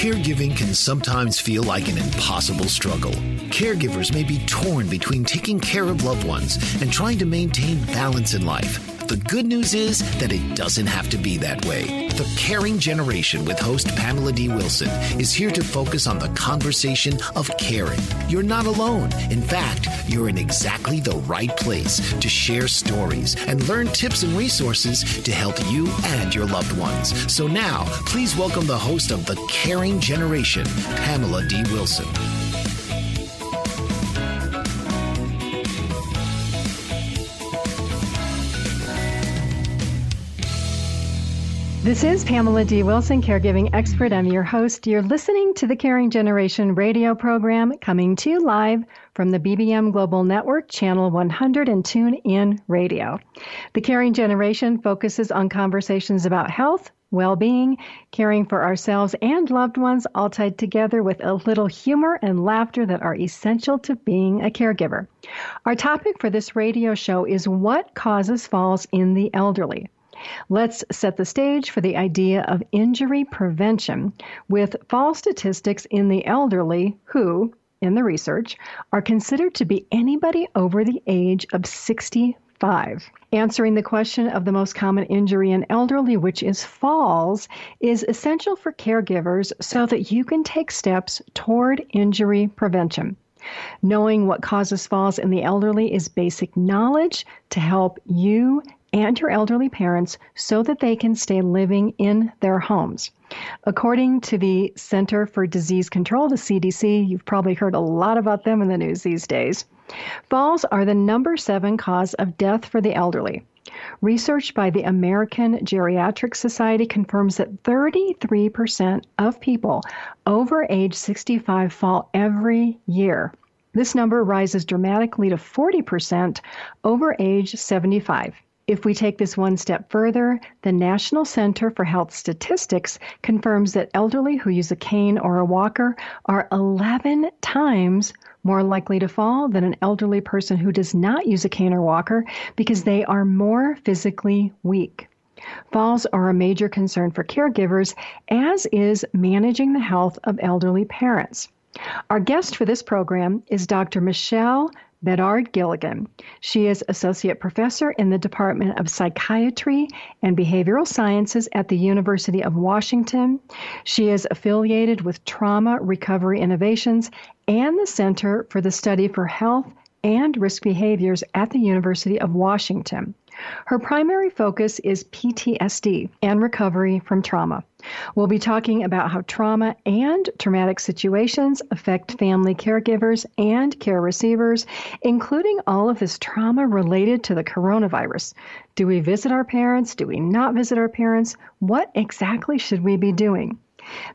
Caregiving can sometimes feel like an impossible struggle. Caregivers may be torn between taking care of loved ones and trying to maintain balance in life. The good news is that it doesn't have to be that way. The Caring Generation with host Pamela D. Wilson is here to focus on the conversation of caring. You're not alone. In fact, you're in exactly the right place to share stories and learn tips and resources to help you and your loved ones. So now, please welcome the host of The Caring Generation, Pamela D. Wilson. This is Pamela D. Wilson, caregiving expert. I'm your host. You're listening to the Caring Generation radio program coming to you live from the BBM Global Network, Channel 100 and TuneIn Radio. The Caring Generation focuses on conversations about health, well-being, caring for ourselves and loved ones, all tied together with a little humor and laughter that are essential to being a caregiver. Our topic for this radio show is what causes falls in the elderly. Let's set the stage for the idea of injury prevention with fall statistics in the elderly who, in the research, are considered to be anybody over the age of 65. Answering the question of the most common injury in elderly, which is falls, is essential for caregivers so that you can take steps toward injury prevention. Knowing what causes falls in the elderly is basic knowledge to help you and your elderly parents so that they can stay living in their homes. According to the Center for Disease Control, the CDC, you've probably heard a lot about them in the news these days, falls are the number 7 cause of death for the elderly. Research by the American Geriatric Society confirms that 33% of people over age 65 fall every year. This number rises dramatically to 40% over age 75. If we take this one step further, the National Center for Health Statistics confirms that elderly who use a cane or a walker are 11 times more likely to fall than an elderly person who does not use a cane or walker because they are more physically weak. Falls are a major concern for caregivers, as is managing the health of elderly parents. Our guest for this program is Dr. Michele Bedard-Gilligan. She is Associate Professor in the Department of Psychiatry and Behavioral Sciences at the University of Washington. She is affiliated with Trauma Recovery Innovations and the Center for the Study for Health and Risk Behaviors at the University of Washington. Her primary focus is PTSD and recovery from trauma. We'll be talking about how trauma and traumatic situations affect family caregivers and care receivers, including all of this trauma related to the coronavirus. Do we visit our parents? Do we not visit our parents? What exactly should we be doing?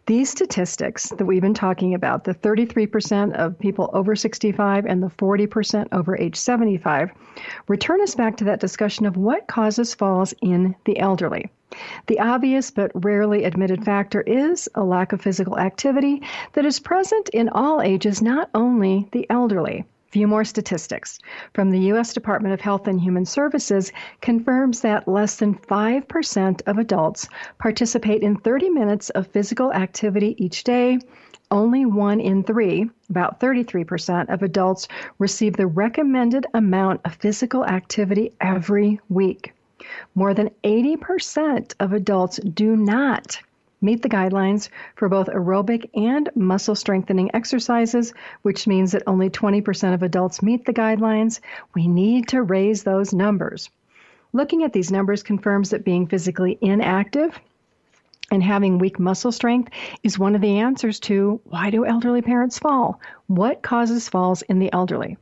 These statistics that we've been talking about, the 33% of people over 65 and the 40% over age 75, return us back to that discussion of what causes falls in the elderly. The obvious but rarely admitted factor is a lack of physical activity that is present in all ages, not only the elderly. Few more statistics from the U.S. Department of Health and Human Services confirms that less than 5% of adults participate in 30 minutes of physical activity each day. Only 1 in 3, about 33% of adults, receive the recommended amount of physical activity every week. More than 80% of adults do not meet the guidelines for both aerobic and muscle strengthening exercises, which means that only 20% of adults meet the guidelines. We need to raise those numbers. Looking at these numbers confirms that being physically inactive and having weak muscle strength is one of the answers to why do elderly parents fall? What causes falls in the elderly?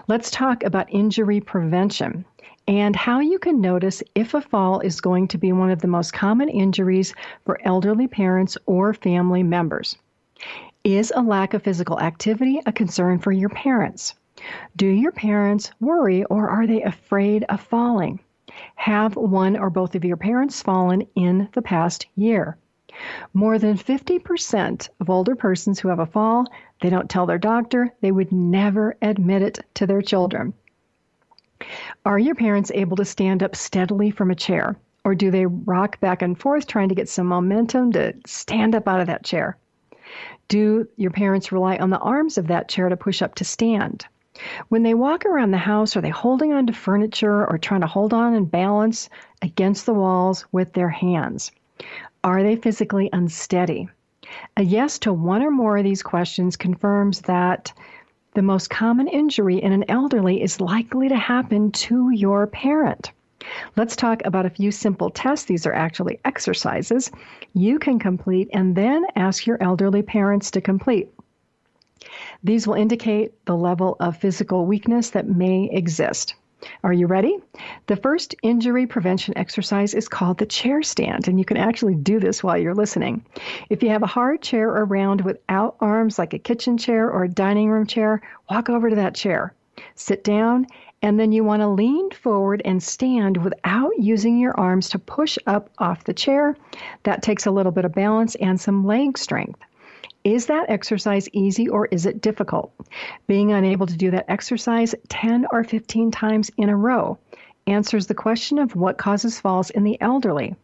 Let's talk about injury prevention and how you can notice if a fall is going to be one of the most common injuries for elderly parents or family members. Is a lack of physical activity a concern for your parents? Do your parents worry or are they afraid of falling? Have one or both of your parents fallen in the past year? More than 50% of older persons who have a fall, they don't tell their doctor. They would never admit it to their children. Are your parents able to stand up steadily from a chair, or do they rock back and forth trying to get some momentum to stand up out of that chair? Do your parents rely on the arms of that chair to push up to stand? When they walk around the house, are they holding on to furniture or trying to hold on and balance against the walls with their hands? Are they physically unsteady? A yes to one or more of these questions confirms that the most common injury in an elderly is likely to happen to your parent. Let's talk about a few simple tests. These are actually exercises you can complete and then ask your elderly parents to complete. These will indicate the level of physical weakness that may exist. Are you ready? The first injury prevention exercise is called the chair stand, and you can actually do this while you're listening. If you have a hard chair around without arms, like a kitchen chair or a dining room chair, walk over to that chair. Sit down, and then you want to lean forward and stand without using your arms to push up off the chair. That takes a little bit of balance and some leg strength. Is that exercise easy or is it difficult? Being unable to do that exercise 10 or 15 times in a row answers the question of what causes falls in the elderly.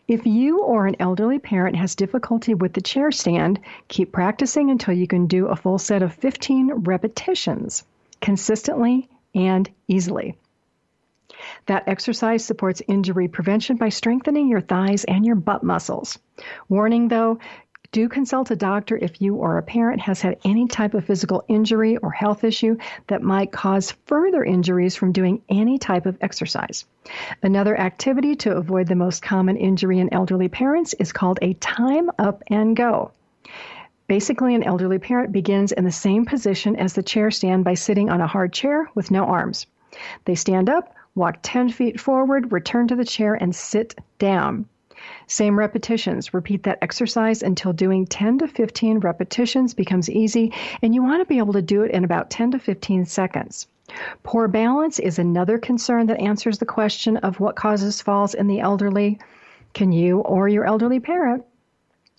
If you or an elderly parent has difficulty with the chair stand, keep practicing until you can do a full set of 15 repetitions consistently and easily. That exercise supports injury prevention by strengthening your thighs and your butt muscles. Warning though, do consult a doctor if you or a parent has had any type of physical injury or health issue that might cause further injuries from doing any type of exercise. Another activity to avoid the most common injury in elderly parents is called a time up and go. Basically, an elderly parent begins in the same position as the chair stand by sitting on a hard chair with no arms. They stand up, walk 10 feet forward, return to the chair, and sit down. Same repetitions. Repeat that exercise until doing 10 to 15 repetitions becomes easy, and you want to be able to do it in about 10 to 15 seconds. Poor balance is another concern that answers the question of what causes falls in the elderly. Can you or your elderly parent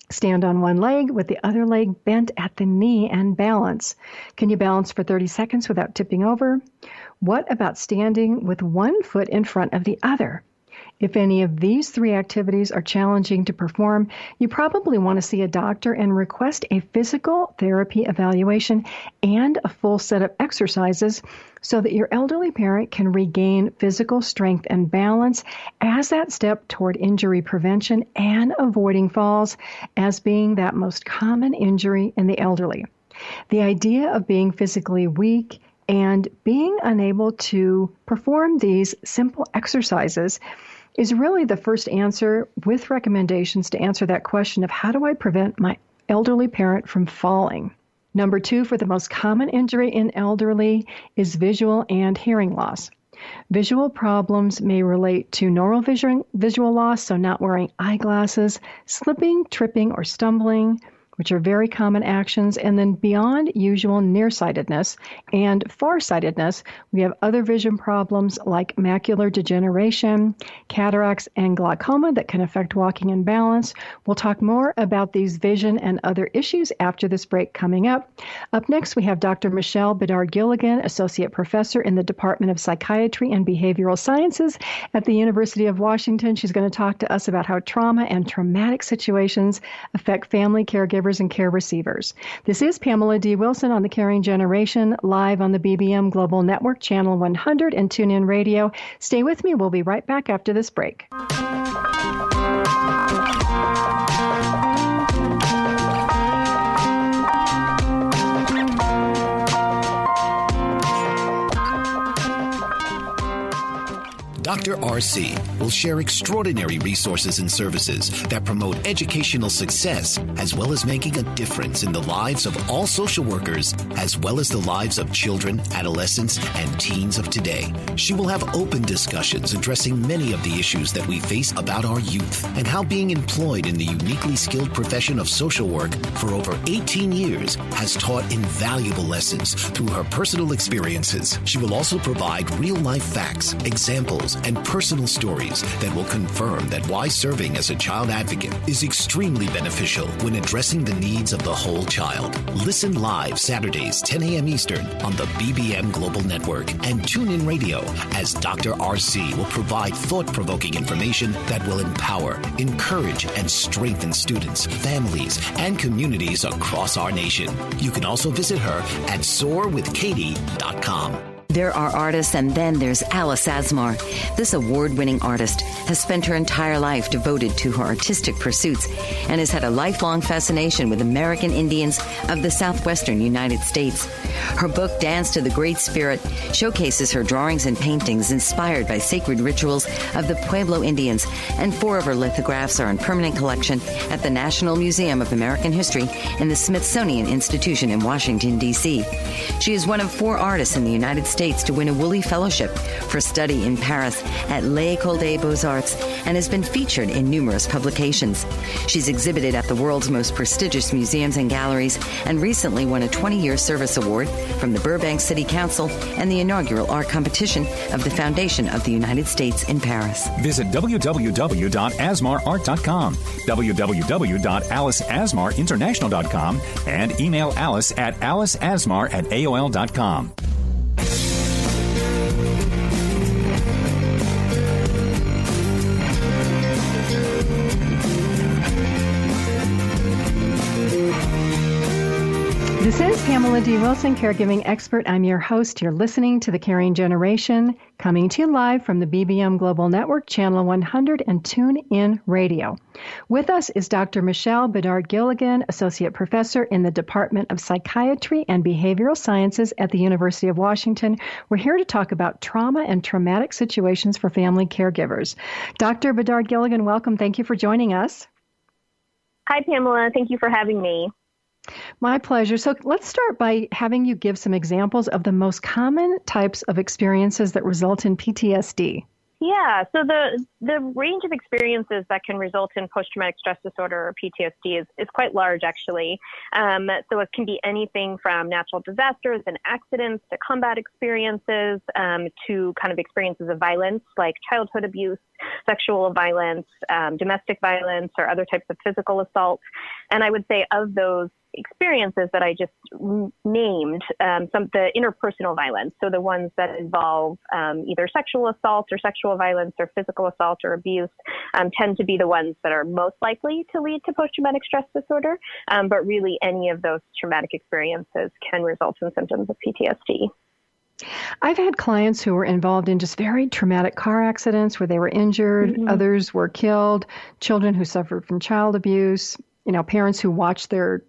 stand on one leg with the other leg bent at the knee and balance? Can you balance for 30 seconds without tipping over? What about standing with one foot in front of the other? If any of these three activities are challenging to perform, you probably want to see a doctor and request a physical therapy evaluation and a full set of exercises so that your elderly parent can regain physical strength and balance as that step toward injury prevention and avoiding falls as being that most common injury in the elderly. The idea of being physically weak and being unable to perform these simple exercises is really the first answer with recommendations to answer that question of how do I prevent my elderly parent from falling? Number 2 for the most common injury in elderly is visual and hearing loss. Visual problems may relate to normal visual loss, so not wearing eyeglasses, slipping, tripping, or stumbling, which are very common actions, and then beyond usual nearsightedness and farsightedness, we have other vision problems like macular degeneration, cataracts, and glaucoma that can affect walking and balance. We'll talk more about these vision and other issues after this break coming up. Up next, we have Dr. Michele Bedard-Gilligan, Associate Professor in the Department of Psychiatry and Behavioral Sciences at the University of Washington. She's going to talk to us about how trauma and traumatic situations affect family caregivers and care receivers. This is Pamela D. Wilson on The Caring Generation, live on the BBM Global Network, Channel 100 and TuneIn Radio. Stay with me. We'll be right back after this break. Dr. R.C. will share extraordinary resources and services that promote educational success, as well as making a difference in the lives of all social workers, as well as the lives of children, adolescents, and teens of today. She will have open discussions addressing many of the issues that we face about our youth and how being employed in the uniquely skilled profession of social work for over 18 years has taught invaluable lessons through her personal experiences. She will also provide real-life facts, examples, and personal stories that will confirm that why serving as a child advocate is extremely beneficial when addressing the needs of the whole child. Listen live Saturdays, 10 a.m. Eastern on the BBM Global Network and TuneIn Radio as Dr. RC will provide thought-provoking information that will empower, encourage, and strengthen students, families, and communities across our nation. You can also visit her at soarwithkatie.com. There are artists, and then there's Alice Asmar. This award-winning artist has spent her entire life devoted to her artistic pursuits and has had a lifelong fascination with American Indians of the southwestern United States. Her book, Dance to the Great Spirit, showcases her drawings and paintings inspired by sacred rituals of the Pueblo Indians, and 4 of her lithographs are in permanent collection at the National Museum of American History and the Smithsonian Institution in Washington, D.C. She is one of 4 artists in the United States to win a Woolley Fellowship for study in Paris at l'École des Beaux-Arts and has been featured in numerous publications. She's exhibited at the world's most prestigious museums and galleries and recently won a 20-year service award from the Burbank City Council and the inaugural art competition of the Foundation of the United States in Paris. Visit www.asmarart.com, www.aliceasmarinternational.com, and email Alice at aliceasmar@aol.com. This is Pamela D. Wilson, caregiving expert. I'm your host. You're listening to The Caring Generation, coming to you live from the BBM Global Network, Channel 100, and TuneIn Radio. With us is Dr. Michele Bedard-Gilligan, Associate Professor in the Department of Psychiatry and Behavioral Sciences at the University of Washington. We're here to talk about trauma and traumatic situations for family caregivers. Dr. Bedard-Gilligan, welcome. Thank you for joining us. Hi, Pamela. Thank you for having me. My pleasure. So let's start by having you give some examples of the most common types of experiences that result in PTSD. Yeah, so the range of experiences that can result in post-traumatic stress disorder or PTSD is quite large, actually. So it can be anything from natural disasters and accidents to combat experiences to kind of experiences of violence like childhood abuse, sexual violence, domestic violence, or other types of physical assault. And I would say of those experiences that I just named, the interpersonal violence, so the ones that involve either sexual assault or sexual violence or physical assault or abuse, tend to be the ones that are most likely to lead to post-traumatic stress disorder. But really, any of those traumatic experiences can result in symptoms of PTSD. I've had clients who were involved in just very traumatic car accidents where they were injured, others were killed, children who suffered from child abuse, parents who watched their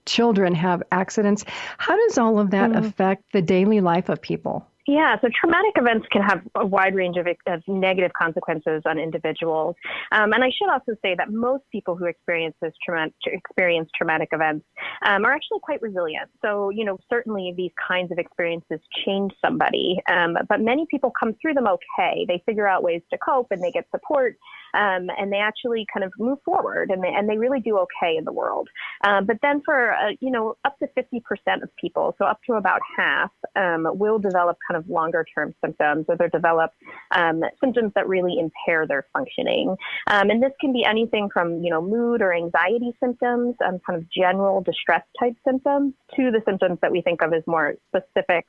children have accidents. How does all of that affect the daily life of people? Yeah, so traumatic events can have a wide range of negative consequences on individuals. And I should also say that most people who experience traumatic events are actually quite resilient. So, certainly these kinds of experiences change somebody, but many people come through them okay. They figure out ways to cope and they get support, and they actually kind of move forward and they really do okay in the world. But then for, up to 50% of people, so up to about half, will develop kind of longer-term symptoms, or they'll develop symptoms that really impair their functioning. And this can be anything from, mood or anxiety symptoms, kind of general distress-type symptoms, to the symptoms that we think of as more specific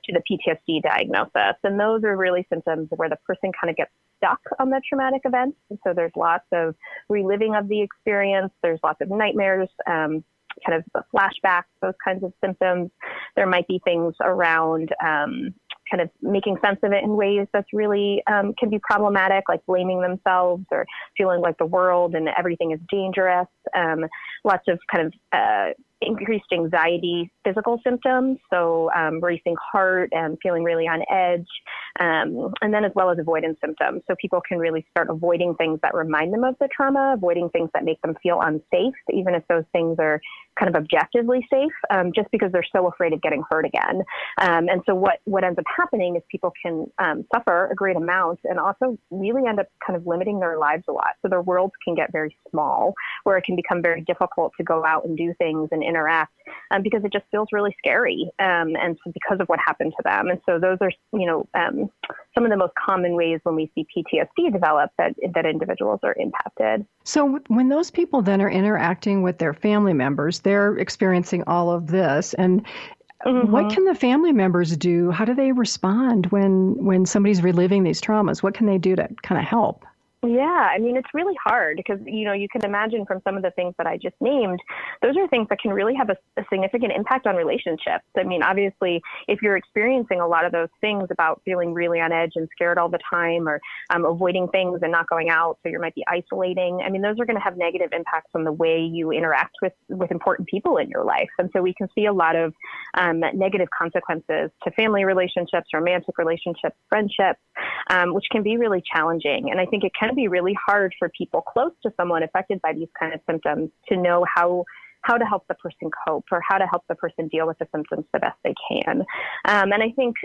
to the PTSD diagnosis. And those are really symptoms where the person kind of gets stuck on the traumatic event. And so there's lots of reliving of the experience. There's lots of nightmares, kind of flashbacks, those kinds of symptoms. There might be things around kind of making sense of it in ways that's really can be problematic, like blaming themselves or feeling like the world and everything is dangerous. Lots of kind of increased anxiety, physical symptoms, so racing heart and feeling really on edge, and then as well as avoidance symptoms. So people can really start avoiding things that remind them of the trauma, avoiding things that make them feel unsafe, even if those things are kind of objectively safe, just because they're so afraid of getting hurt again. And so what ends up happening is people can suffer a great amount and also really end up kind of limiting their lives a lot. So their worlds can get very small, where it can become very difficult to go out and do things and interact because it just feels really scary. And so because of what happened to them. And so those are, some of the most common ways when we see PTSD develop that individuals are impacted. So when those people then are interacting with their family members, they're experiencing all of this. And what can the family members do? How do they respond when somebody's reliving these traumas? What can they do to kind of help? Yeah, I mean, it's really hard because, you can imagine from some of the things that I just named, those are things that can really have a significant impact on relationships. I mean, obviously, if you're experiencing a lot of those things about feeling really on edge and scared all the time or avoiding things and not going out, so you might be isolating, I mean, those are going to have negative impacts on the way you interact with important people in your life. And so we can see a lot of negative consequences to family relationships, romantic relationships, friendships, which can be really challenging. And I think it can be really hard for people close to someone affected by these kind of symptoms to know how to help the person cope or how to help the person deal with the symptoms the best they can. And I think,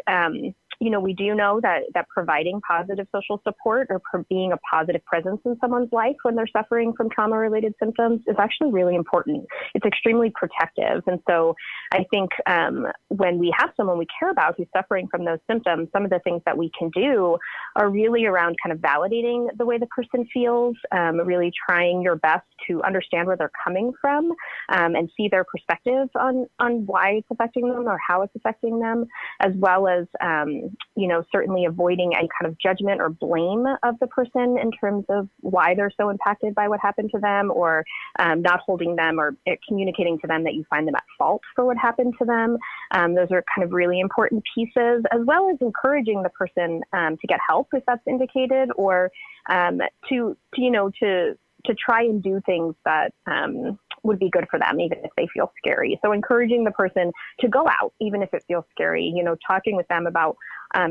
we do know that providing positive social support or being a positive presence in someone's life when they're suffering from trauma-related symptoms is actually really important. It's extremely protective. And so I think when we have someone we care about who's suffering from those symptoms, some of the things that we can do are really around kind of validating the way the person feels, really trying your best to understand where they're coming from and see their perspective on why it's affecting them or how it's affecting them, as well as, certainly avoiding any kind of judgment or blame of the person in terms of why they're so impacted by what happened to them, or not holding them or communicating to them that you find them at fault for what happened to them. Those are kind of really important pieces, as well as encouraging the person to get help if that's indicated, or to try and do things that would be good for them, even if they feel scary. So encouraging the person to go out, even if it feels scary, talking with them about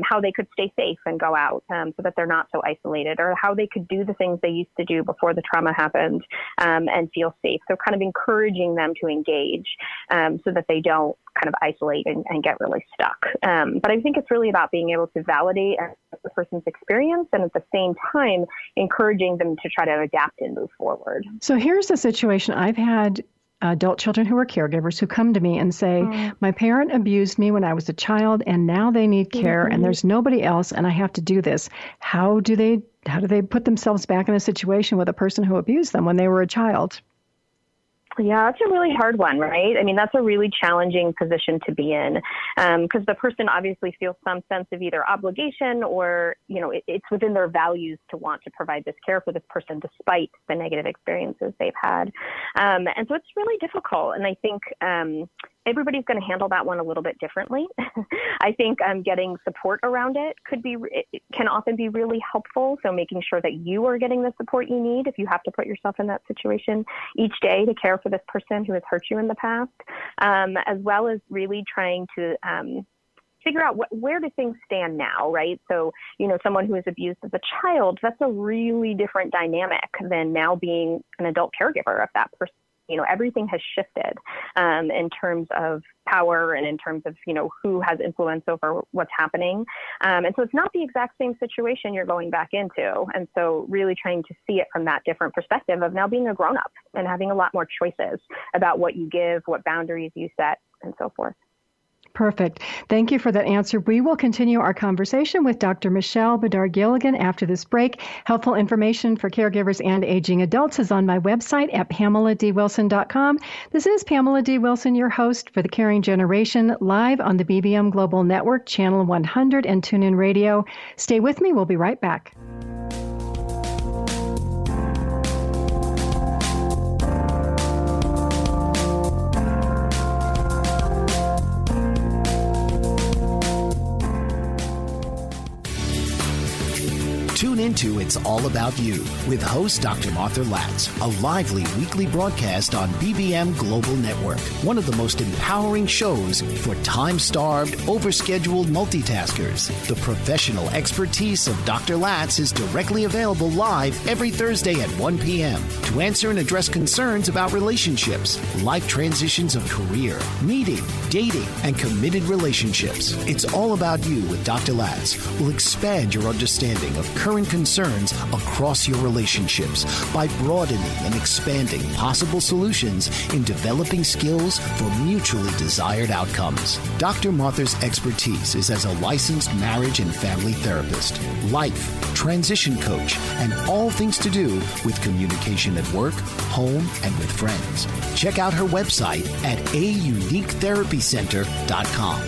how they could stay safe and go out so that they're not so isolated, or how they could do the things they used to do before the trauma happened and feel safe. So kind of encouraging them to engage so that they don't kind of isolate and get really stuck. But I think it's really about being able to validate the person's experience and at the same time encouraging them to try to adapt and move forward. So here's a situation. I've had adult children who are caregivers who come to me and say, my parent abused me when I was a child and now they need care and there's nobody else and I have to do this. How do they put themselves back in a situation with a person who abused them when they were a child? Yeah, that's a really hard one, right? I mean, that's a really challenging position to be in because the person obviously feels some sense of either obligation or, it's within their values to want to provide this care for this person despite the negative experiences they've had. And so it's really difficult. And I think everybody's going to handle that one a little bit differently. I think getting support around it can often be really helpful. So making sure that you are getting the support you need if you have to put yourself in that situation each day to care for this person who has hurt you in the past, as well as really trying to figure out where do things stand now, right? So, someone who is abused as a child, that's a really different dynamic than now being an adult caregiver of that person. Everything has shifted in terms of power and in terms of, who has influence over what's happening. And so it's not the exact same situation you're going back into. And so really trying to see it from that different perspective of now being a grown-up and having a lot more choices about what you give, what boundaries you set, and so forth. Perfect. Thank you for that answer. We will continue our conversation with Dr. Michele Bedard-Gilligan after this break. Helpful information for caregivers and aging adults is on my website at PamelaDWilson.com. This is Pamela D. Wilson, your host for The Caring Generation, live on the BBM Global Network, Channel 100 and TuneIn Radio. Stay with me. We'll be right back. Tune in to It's All About You with host Dr. Martha Latz, a lively weekly broadcast on BBM Global Network, one of the most empowering shows for time-starved, overscheduled multitaskers. The professional expertise of Dr. Latz is directly available live every Thursday at 1 p.m. to answer and address concerns about relationships, life transitions of career, meeting, dating, and committed relationships. It's All About You with Dr. Latz will expand your understanding of current concerns across your relationships by broadening and expanding possible solutions in developing skills for mutually desired outcomes. Dr. Martha's expertise is as a licensed marriage and family therapist, life, transition coach, and all things to do with communication at work, home, and with friends. Check out her website at auniquetherapycenter.com.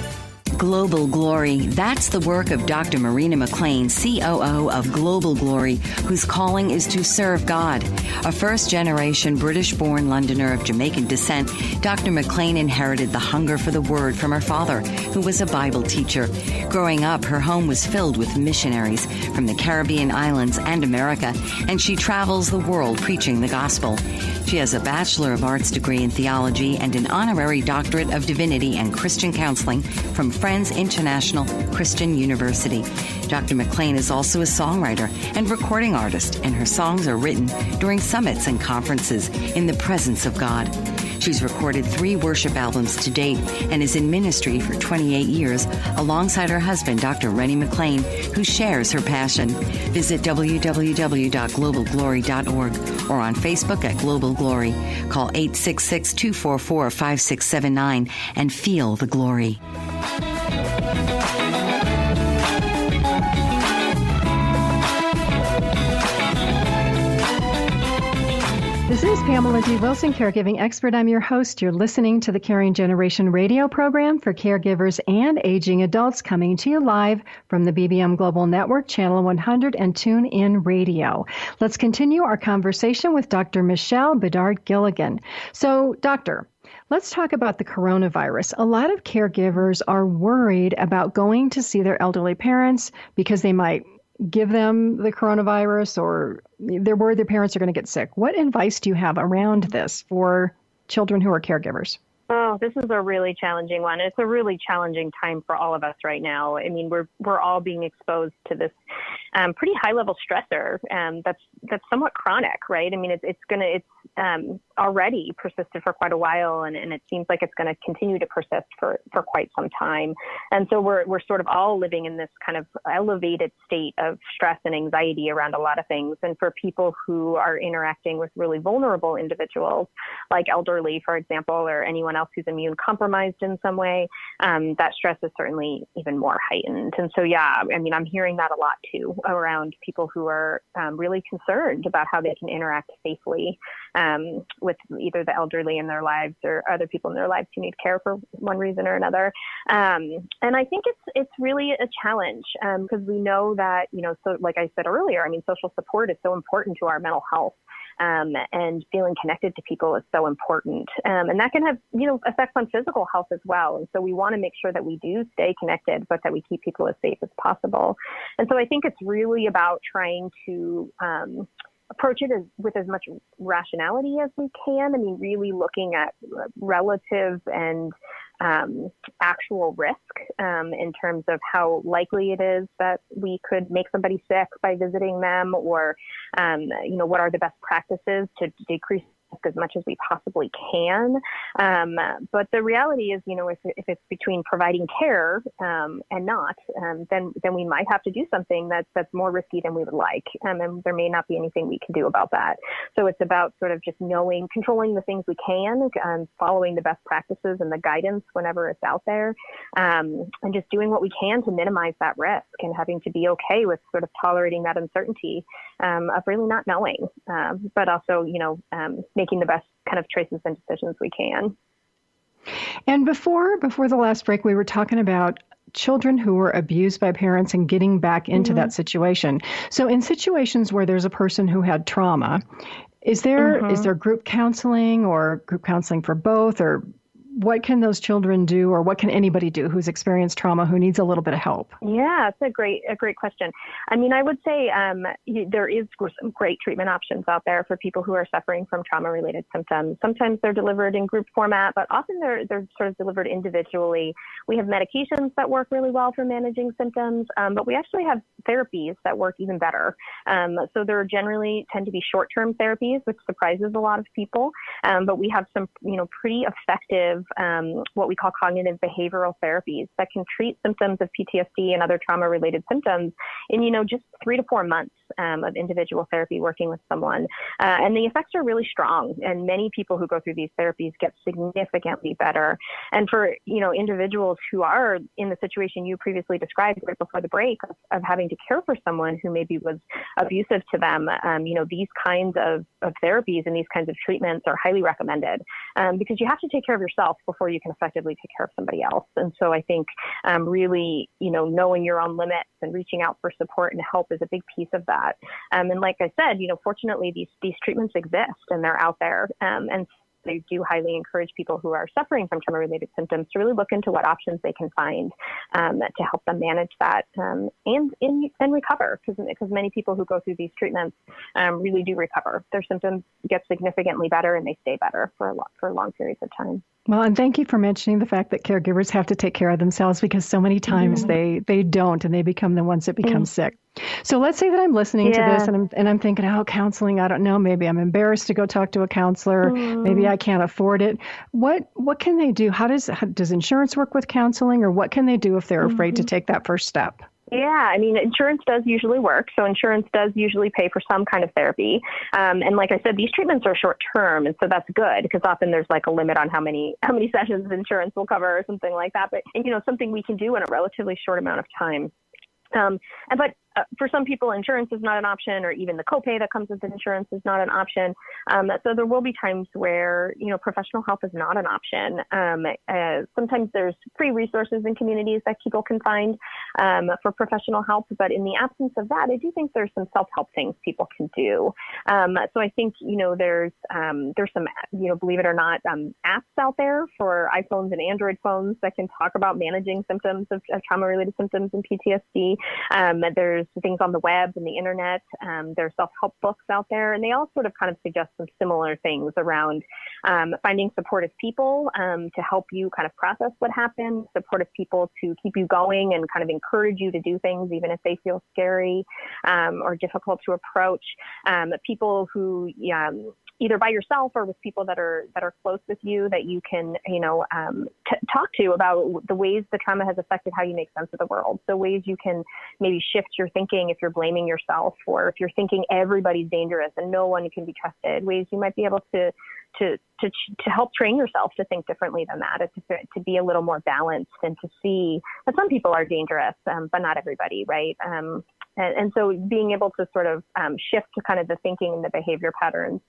Global Glory. That's the work of Dr. Marina McLean, COO of Global Glory, whose calling is to serve God. A first-generation British-born Londoner of Jamaican descent, Dr. McLean inherited the hunger for the Word from her father, who was a Bible teacher. Growing up, her home was filled with missionaries from the Caribbean islands and America, and she travels the world preaching the gospel. She has a Bachelor of Arts degree in theology and an honorary doctorate of divinity and Christian counseling from Friends International Christian University. Dr. McLean is also a songwriter and recording artist, and her songs are written during summits and conferences in the presence of God. She's recorded 3 worship albums to date and is in ministry for 28 years alongside her husband, Dr. Rennie McLean, who shares her passion. Visit www.globalglory.org or on Facebook at Global Glory. Call 866-244-5679 and feel the glory. This is Pamela D. Wilson, caregiving expert. I'm your host. You're listening to the Caring Generation radio program for caregivers and aging adults, coming to you live from the BBM Global Network, Channel 100, and TuneIn Radio. Let's continue our conversation with Dr. Michele Bedard-Gilligan. So, Doctor, let's talk about the coronavirus. A lot of caregivers are worried about going to see their elderly parents because they might give them the coronavirus, or they're worried their parents are going to get sick. What advice do you have around this for children who are caregivers? Oh, this is a really challenging one. It's a really challenging time for all of us right now. I mean, we're all being exposed to this pretty high level stressor that's somewhat chronic, right? I mean, it's already persisted for quite a while, and it seems like it's going to continue to persist for quite some time. And so we're sort of all living in this kind of elevated state of stress and anxiety around a lot of things. And for people who are interacting with really vulnerable individuals, like elderly, for example, or anyone else who's immune compromised in some way, that stress is certainly even more heightened. And so, yeah, I mean, I'm hearing that a lot too around people who are really concerned about how they can interact safely with either the elderly in their lives or other people in their lives who need care for one reason or another. And I think it's really a challenge because we know that, so like I said earlier, I mean, social support is so important to our mental health. And feeling connected to people is so important. And that can have, effects on physical health as well. And so we want to make sure that we do stay connected, but that we keep people as safe as possible. And so I think it's really about trying to approach it with as much rationality as we can. I mean, really looking at relative and actual risk in terms of how likely it is that we could make somebody sick by visiting them, or, what are the best practices to decrease as much as we possibly can. But the reality is, if it's between providing care and not, then we might have to do something that's more risky than we would like. And there may not be anything we can do about that. So it's about sort of just controlling the things we can, following the best practices and the guidance whenever it's out there, and just doing what we can to minimize that risk, and having to be okay with sort of tolerating that uncertainty of really not knowing, but also, making the best kind of choices and decisions we can. And before the last break, we were talking about children who were abused by parents and getting back into that situation. So in situations where there's a person who had trauma, is there group counseling or group counseling for both, or what can those children do, or what can anybody do who's experienced trauma who needs a little bit of help? Yeah, it's a great question. I mean, I would say there is some great treatment options out there for people who are suffering from trauma-related symptoms. Sometimes they're delivered in group format, but often they're sort of delivered individually. We have medications that work really well for managing symptoms, but we actually have therapies that work even better. So there generally tend to be short-term therapies, which surprises a lot of people. But we have some, pretty effective, what we call cognitive behavioral therapies that can treat symptoms of PTSD and other trauma-related symptoms in, just 3 to 4 months of individual therapy working with someone. And the effects are really strong. And many people who go through these therapies get significantly better. And for, individuals who are in the situation you previously described right before the break of having to care for someone who maybe was abusive to them, these kinds of therapies and these kinds of treatments are highly recommended because you have to take care of yourself before you can effectively take care of somebody else. And so I think really, knowing your own limits and reaching out for support and help is a big piece of that. And like I said, fortunately, these treatments exist and they're out there. And they do highly encourage people who are suffering from trauma-related symptoms to really look into what options they can find to help them manage that and recover, because many people who go through these treatments really do recover. Their symptoms get significantly better and they stay better for long periods of time. Well, and thank you for mentioning the fact that caregivers have to take care of themselves, because so many times they don't, and they become the ones that become sick. So let's say that I'm listening to this and I'm thinking, counseling, I don't know, maybe I'm embarrassed to go talk to a counselor. Maybe I can't afford it. What can they do? How does insurance work with counseling, or what can they do if they're afraid to take that first step? Yeah, I mean, insurance does usually work. So insurance does usually pay for some kind of therapy. And like I said, these treatments are short term. And so that's good, because often there's like a limit on how many sessions insurance will cover or something like that. But, something we can do in a relatively short amount of time. But for some people, insurance is not an option, or even the copay that comes with insurance is not an option. So there will be times where, professional help is not an option. Sometimes there's free resources in communities that people can find for professional help. But in the absence of that, I do think there's some self-help things people can do. So I think, there's some, believe it or not, apps out there for iPhones and Android phones that can talk about managing symptoms of trauma-related symptoms and PTSD. There's things on the web and the internet. There's self-help books out there, and they all sort of kind of suggest some similar things around finding supportive people to help you kind of process what happened, supportive people to keep you going and kind of encourage you to do things even if they feel scary or difficult to approach. People who either by yourself or with people that are close with you that you can, talk to about the ways the trauma has affected how you make sense of the world. So ways you can maybe shift your thinking if you're blaming yourself, or if you're thinking everybody's dangerous and no one can be trusted. Ways you might be able to help train yourself to think differently than that, to be a little more balanced, and to see that some people are dangerous, but not everybody, right? And so being able to sort of shift to kind of the thinking and the behavior patterns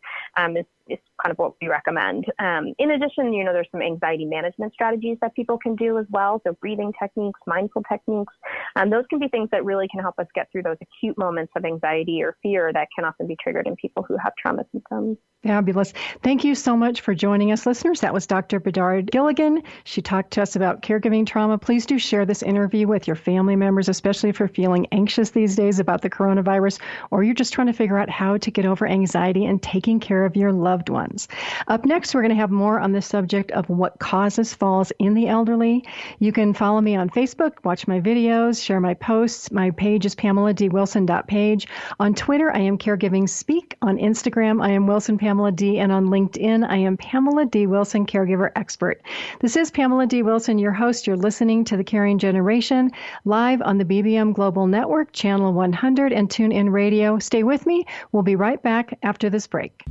is kind of what we recommend. In addition, there's some anxiety management strategies that people can do as well. So breathing techniques, mindful techniques, those can be things that really can help us get through those acute moments of anxiety or fear that can often be triggered in people who have trauma symptoms. Fabulous. Thank you so much for joining us, listeners. That was Dr. Bedard-Gilligan. She talked to us about caregiving trauma. Please do share this interview with your family members, especially if you're feeling anxious these days about the coronavirus, or you're just trying to figure out how to get over anxiety and taking care of your loved ones. Up next, we're going to have more on the subject of what causes falls in the elderly. You can follow me on Facebook, watch my videos, share my posts. My page is PamelaDWilson.page. On Twitter, I am Caregiving Speak. On Instagram, I am Wilson Pamela D. And on LinkedIn, I am Pamela D. Wilson, Caregiver Expert. This is Pamela D. Wilson, your host. You're listening to The Caring Generation, live on the BBM Global Network, Channel 100, and TuneIn Radio. Stay with me. We'll be right back after this break.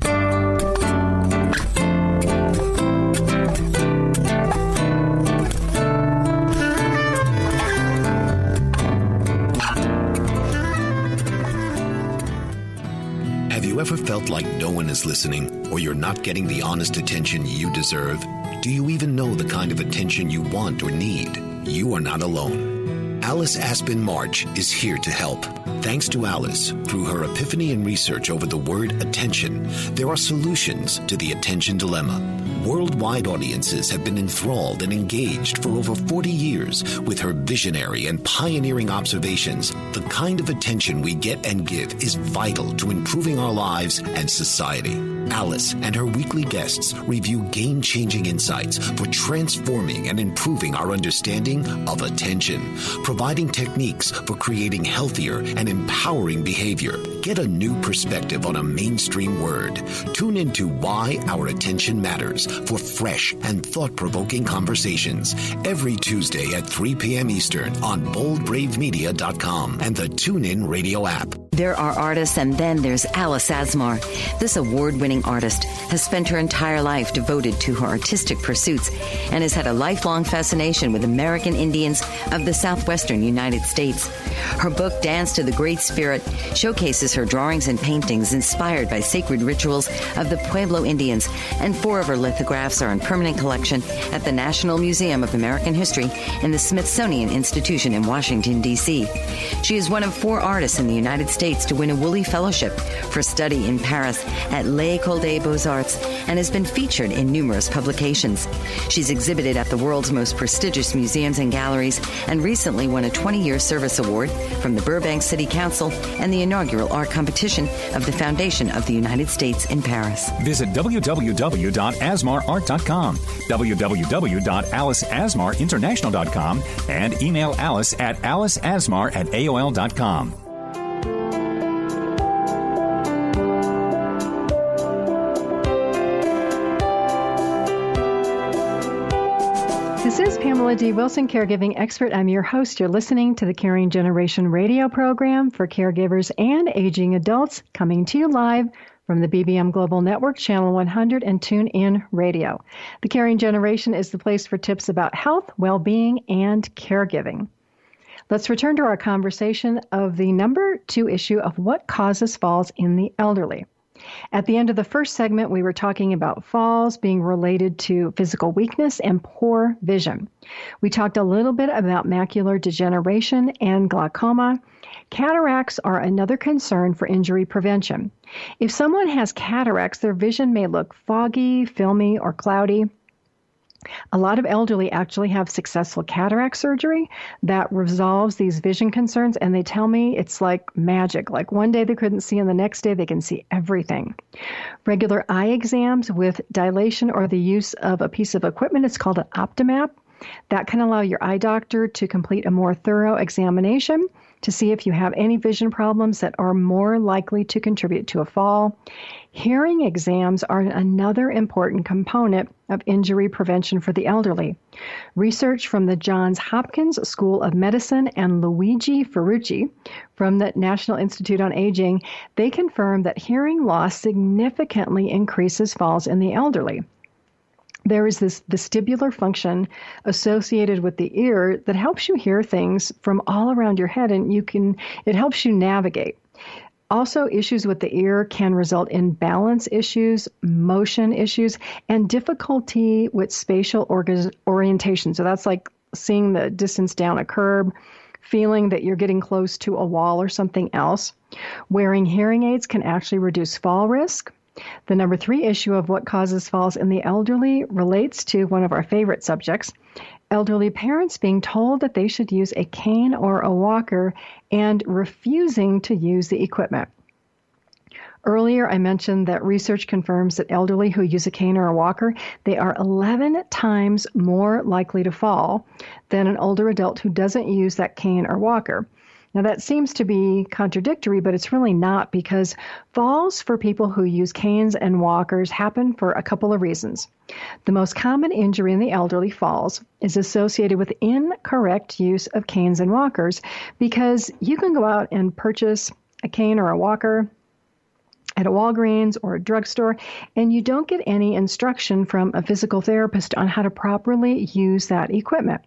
Have you ever felt like no one is listening, or you're not getting the honest attention you deserve? Do you even know the kind of attention you want or need? You are not alone. Alice Aspen March is here to help. Thanks to Alice, through her epiphany and research over the word attention, there are solutions to the attention dilemma. Worldwide audiences have been enthralled and engaged for over 40 years with her visionary and pioneering observations. The kind of attention we get and give is vital to improving our lives and society. Alice and her weekly guests review game-changing insights for transforming and improving our understanding of attention, providing techniques for creating healthier and empowering behavior. Get a new perspective on a mainstream word. Tune into Why Our Attention Matters for fresh and thought-provoking conversations every Tuesday at 3 p.m. Eastern on BoldBraveMedia.com and the TuneIn Radio app. There are artists, and then there's Alice Asmar. This award-winning artist has spent her entire life devoted to her artistic pursuits and has had a lifelong fascination with American Indians of the southwestern United States. Her book, Dance to the Great Spirit, showcases her drawings and paintings inspired by sacred rituals of the Pueblo Indians, and 4 of her lithographs are in permanent collection at the National Museum of American History in the Smithsonian Institution in Washington, D.C. She is one of 4 artists in the United States to win a Woolley Fellowship for study in Paris at l'École des Beaux-Arts and has been featured in numerous publications. She's exhibited at the world's most prestigious museums and galleries and recently won a 20-year service award from the Burbank City Council and the inaugural art competition of the Foundation of the United States in Paris. Visit www.asmarart.com, www.aliceasmarinternational.com, and email Alice at aliceasmar@aol.com. This is Pamela D. Wilson, caregiving expert. I'm your host. You're listening to the Caring Generation radio program for caregivers and aging adults, coming to you live from the BBM Global Network, Channel 100, and TuneIn Radio. The Caring Generation is the place for tips about health, well-being, and caregiving. Let's return to our conversation of the number 2 issue of what causes falls in the elderly. At the end of the first segment, we were talking about falls being related to physical weakness and poor vision. We talked a little bit about macular degeneration and glaucoma. Cataracts are another concern for injury prevention. If someone has cataracts, their vision may look foggy, filmy, or cloudy. A lot of elderly actually have successful cataract surgery that resolves these vision concerns, and they tell me it's like magic. Like one day they couldn't see, and the next day they can see everything. Regular eye exams with dilation or the use of a piece of equipment, it's called an optomap. That can allow your eye doctor to complete a more thorough examination to see if you have any vision problems that are more likely to contribute to a fall. Hearing exams are another important component of injury prevention for the elderly. Research from the Johns Hopkins School of Medicine and Luigi Ferrucci from the National Institute on Aging, they confirm that hearing loss significantly increases falls in the elderly. There is this vestibular function associated with the ear that helps you hear things from all around your head, and it helps you navigate. Also, issues with the ear can result in balance issues, motion issues, and difficulty with spatial orientation. So that's like seeing the distance down a curb, feeling that you're getting close to a wall or something else. Wearing hearing aids can actually reduce fall risk. The number 3 issue of what causes falls in the elderly relates to one of our favorite subjects, elderly parents being told that they should use a cane or a walker and refusing to use the equipment. Earlier, I mentioned that research confirms that elderly who use a cane or a walker, they are 11 times more likely to fall than an older adult who doesn't use that cane or walker. Now, that seems to be contradictory, but it's really not, because falls for people who use canes and walkers happen for a couple of reasons. The most common injury in the elderly, falls, is associated with incorrect use of canes and walkers, because you can go out and purchase a cane or a walker at a Walgreens or a drugstore, and you don't get any instruction from a physical therapist on how to properly use that equipment.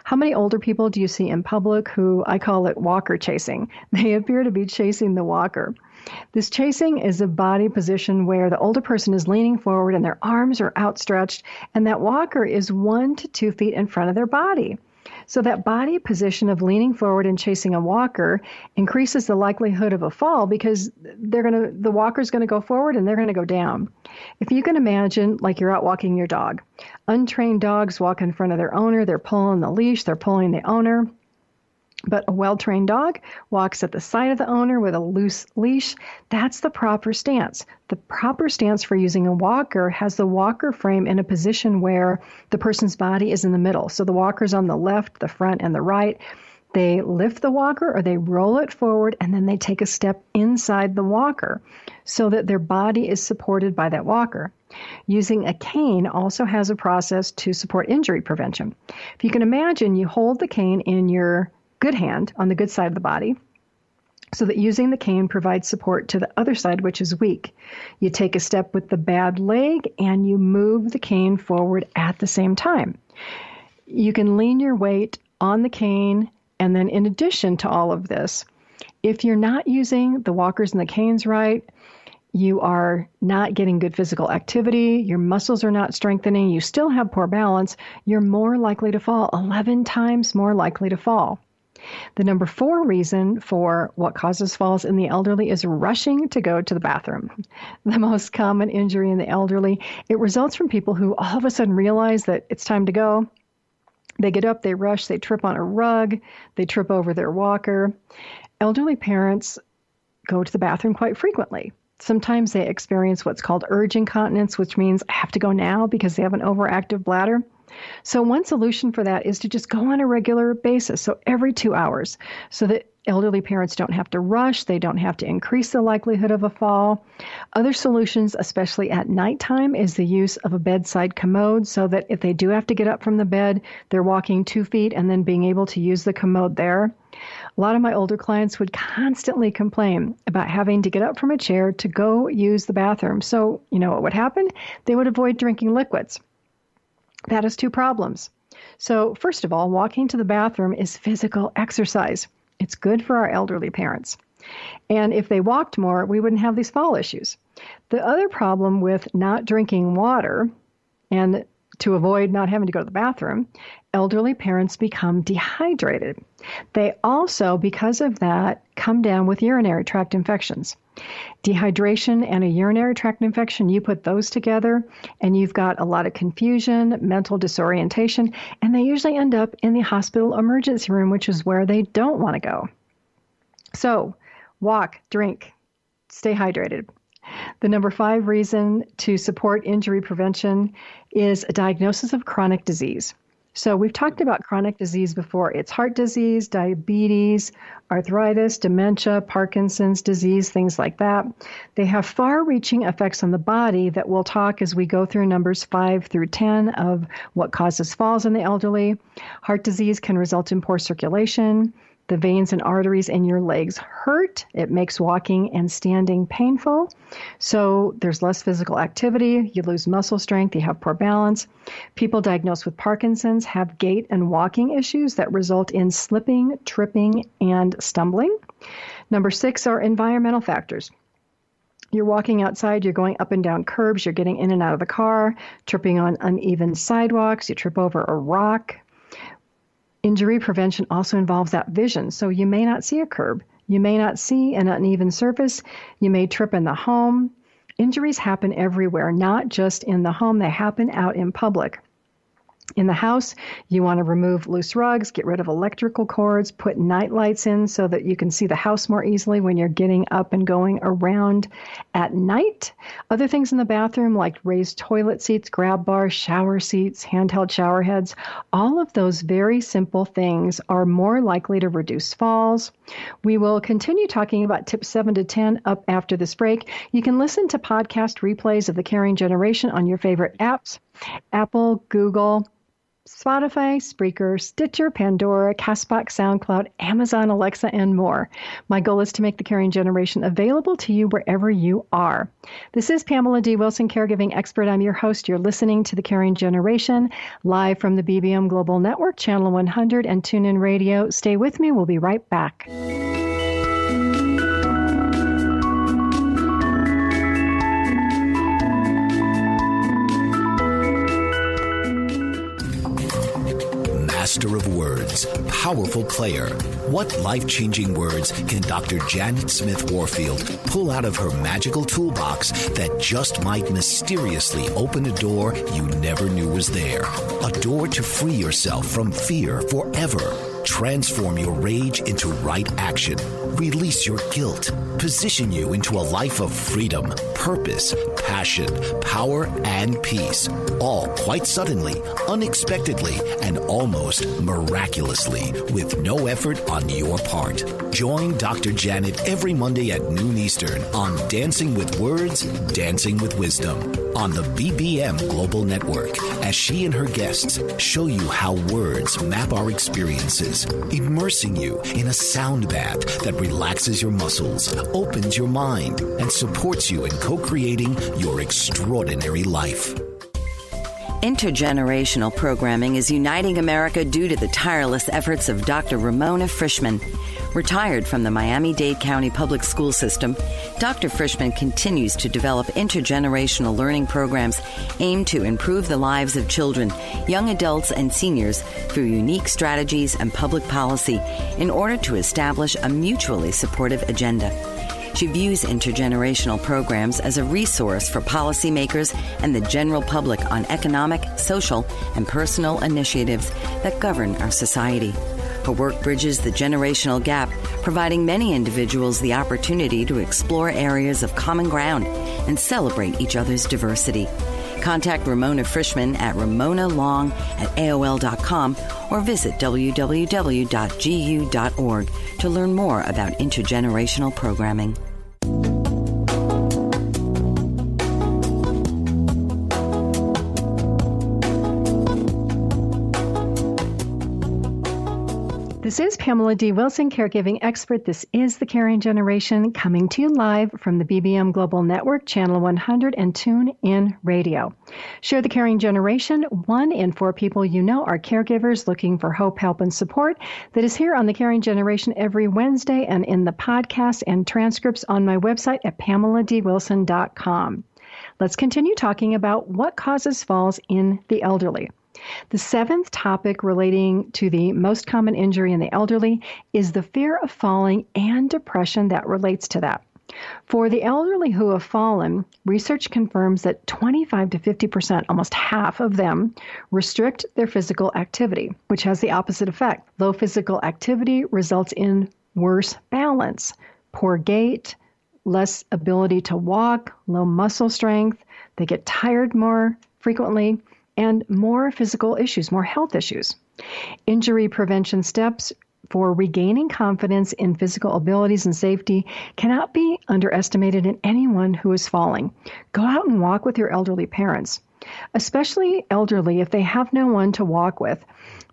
How many older people do you see in public who, I call it walker chasing? They appear to be chasing the walker. This chasing is a body position where the older person is leaning forward and their arms are outstretched, and that walker is 1 to 2 feet in front of their body. So that body position of leaning forward and chasing a walker increases the likelihood of a fall because the walker's going to go forward and they're going to go down. If you can imagine like you're out walking your dog. Untrained dogs walk in front of their owner. They're pulling the leash. They're pulling the owner. But a well-trained dog walks at the side of the owner with a loose leash. That's the proper stance. The proper stance for using a walker has the walker frame in a position where the person's body is in the middle. So the walker's on the left, the front, and the right. They lift the walker or they roll it forward, and then they take a step inside the walker so that their body is supported by that walker. Using a cane also has a process to support injury prevention. If you can imagine, you hold the cane in your good hand on the good side of the body so that using the cane provides support to the other side, which is weak. You take a step with the bad leg and you move the cane forward at the same time. You can lean your weight on the cane, and then in addition to all of this, if you're not using the walkers and the canes right, you are not getting good physical activity, your muscles are not strengthening, you still have poor balance, you're more likely to fall, 11 times more likely to fall. The number 4 reason for what causes falls in the elderly is rushing to go to the bathroom. The most common injury in the elderly, it results from people who all of a sudden realize that it's time to go. They get up, they rush, they trip on a rug, they trip over their walker. Elderly parents go to the bathroom quite frequently. Sometimes they experience what's called urge incontinence, which means I have to go now because they have an overactive bladder. So one solution for that is to just go on a regular basis, so every 2 hours, so that elderly parents don't have to rush, they don't have to increase the likelihood of a fall. Other solutions, especially at nighttime, is the use of a bedside commode, so that if they do have to get up from the bed, they're walking 2 feet and then being able to use the commode there. A lot of my older clients would constantly complain about having to get up from a chair to go use the bathroom. So, you know what would happen? They would avoid drinking liquids. That has 2 problems. So first of all, walking to the bathroom is physical exercise. It's good for our elderly parents. And if they walked more, we wouldn't have these fall issues. The other problem with not drinking water, and to avoid not having to go to the bathroom, elderly parents become dehydrated. They also, because of that, come down with urinary tract infections. Dehydration and a urinary tract infection, you put those together and you've got a lot of confusion, mental disorientation, and they usually end up in the hospital emergency room, which is where they don't want to go. So walk, drink, stay hydrated. The number 5 reason to support injury prevention is a diagnosis of chronic disease. So we've talked about chronic disease before. It's heart disease, diabetes, arthritis, dementia, Parkinson's disease, things like that. They have far-reaching effects on the body that we'll talk as we go through numbers 5 through 10 of what causes falls in the elderly. Heart disease can result in poor circulation. The veins and arteries in your legs hurt. It makes walking and standing painful. So there's less physical activity. You lose muscle strength. You have poor balance. People diagnosed with Parkinson's have gait and walking issues that result in slipping, tripping, and stumbling. Number 6 are environmental factors. You're walking outside, you're going up and down curbs, you're getting in and out of the car, tripping on uneven sidewalks, you trip over a rock. Injury prevention also involves that vision. So you may not see a curb. You may not see an uneven surface. You may trip in the home. Injuries happen everywhere, not just in the home. They happen out in public. In the house, you want to remove loose rugs, get rid of electrical cords, put night lights in so that you can see the house more easily when you're getting up and going around at night. Other things in the bathroom like raised toilet seats, grab bars, shower seats, handheld shower heads, all of those very simple things are more likely to reduce falls. We will continue talking about tips 7 to 10 up after this break. You can listen to podcast replays of The Caring Generation on your favorite apps, Apple, Google, Spotify, Spreaker, Stitcher, Pandora, Castbox, SoundCloud, Amazon, Alexa, and more. My goal is to make The Caring Generation available to you wherever you are. This is Pamela D. Wilson, caregiving expert. I'm your host. You're listening to The Caring Generation, live from the BBM Global Network, Channel 100, and TuneIn Radio. Stay with me. We'll be right back. master of words, powerful player. What life-changing words can Dr. Janet Smith Warfield pull out of her magical toolbox that just might mysteriously open a door you never knew was there? A door to free yourself from fear forever. Transform your rage into right action. Release your guilt. Position you into a life of freedom, purpose, passion, power, and peace. All quite suddenly, unexpectedly, and almost miraculously, with no effort on your part. Join Dr. Janet every Monday at noon Eastern on Dancing with Words, Dancing with Wisdom on the BBM Global Network as she and her guests show you how words map our experiences, immersing you in a sound bath that relaxes your muscles, opens your mind, and supports you in co-creating your extraordinary life. Intergenerational programming is uniting America due to the tireless efforts of Dr. Ramona Frischman. Retired from the Miami-Dade County Public School System, Dr. Frischman continues to develop intergenerational learning programs aimed to improve the lives of children, young adults, and seniors through unique strategies and public policy in order to establish a mutually supportive agenda. She views intergenerational programs as a resource for policymakers and the general public on economic, social, and personal initiatives that govern our society. Her work bridges the generational gap, providing many individuals the opportunity to explore areas of common ground and celebrate each other's diversity. Contact Ramona Frischman at ramonalong@aol.com or visit www.gu.org to learn more about intergenerational programming. This is Pamela D. Wilson, caregiving expert. This is The Caring Generation, coming to you live from the BBM Global Network, Channel 100, and TuneIn Radio. Share The Caring Generation. 1 in 4 people you know are caregivers looking for hope, help, and support. That is here on The Caring Generation every Wednesday and in the podcast and transcripts on my website at PamelaDWilson.com. Let's continue talking about what causes falls in the elderly. The 7th topic relating to the most common injury in the elderly is the fear of falling and depression that relates to that. For the elderly who have fallen, research confirms that 25 to 50%, almost half of them, restrict their physical activity, which has the opposite effect. Low physical activity results in worse balance, poor gait, less ability to walk, low muscle strength. They get tired more frequently, and more physical issues, more health issues. Injury prevention steps for regaining confidence in physical abilities and safety cannot be underestimated in anyone who is falling. Go out and walk with your elderly parents, especially elderly if they have no one to walk with.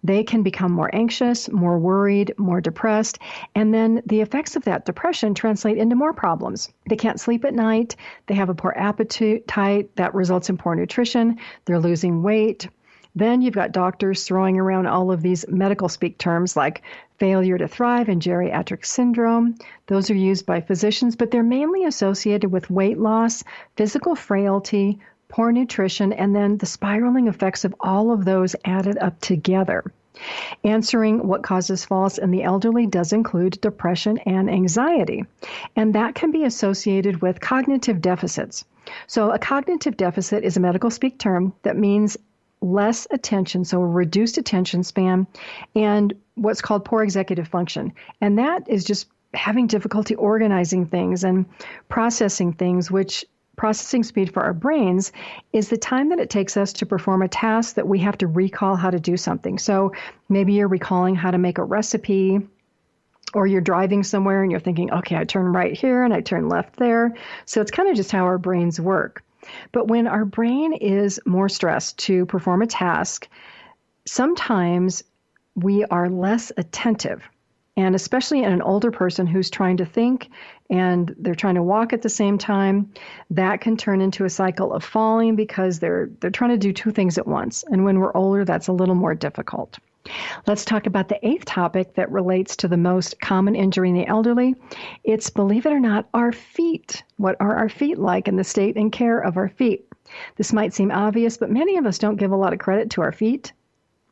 They can become more anxious, more worried, more depressed, and then the effects of that depression translate into more problems. They can't sleep at night, they have a poor appetite that results in poor nutrition, they're losing weight. Then you've got doctors throwing around all of these medical speak terms like failure to thrive and geriatric syndrome. Those are used by physicians, but they're mainly associated with weight loss, physical frailty, poor nutrition, and then the spiraling effects of all of those added up together. Answering what causes falls in the elderly does include depression and anxiety, and that can be associated with cognitive deficits. So a cognitive deficit is a medical speak term that means less attention, so a reduced attention span, and what's called poor executive function. And that is just having difficulty organizing things and processing things, which processing speed for our brains is the time that it takes us to perform a task that we have to recall how to do something. So maybe you're recalling how to make a recipe, or you're driving somewhere and you're thinking, okay, I turn right here and I turn left there. So it's kind of just how our brains work. But when our brain is more stressed to perform a task, sometimes we are less attentive. And especially in an older person who's trying to think and they're trying to walk at the same time, that can turn into a cycle of falling because they're trying to do 2 things at once. And when we're older, that's a little more difficult. Let's talk about the 8th topic that relates to the most common injury in the elderly. It's, believe it or not, our feet. What are our feet like and the state and care of our feet? This might seem obvious, but many of us don't give a lot of credit to our feet.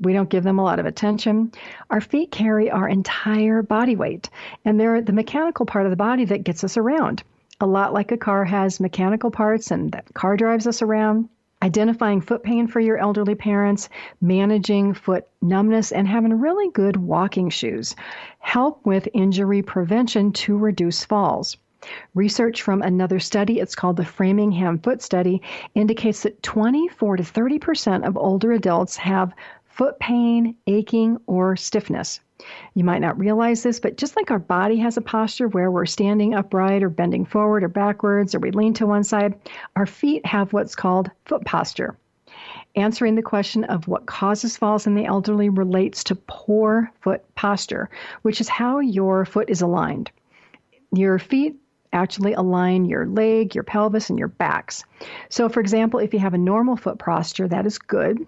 We don't give them a lot of attention. Our feet carry our entire body weight, and they're the mechanical part of the body that gets us around. A lot like a car has mechanical parts, and that car drives us around. Identifying foot pain for your elderly parents, managing foot numbness, and having really good walking shoes help with injury prevention to reduce falls. Research from another study, it's called the Framingham Foot Study, indicates that 24 to 30% of older adults have foot pain, aching, or stiffness. You might not realize this, but just like our body has a posture where we're standing upright or bending forward or backwards, or we lean to one side, our feet have what's called foot posture. Answering the question of what causes falls in the elderly relates to poor foot posture, which is how your foot is aligned. Your feet actually align your leg, your pelvis, and your backs. So, for example, if you have a normal foot posture, that is good.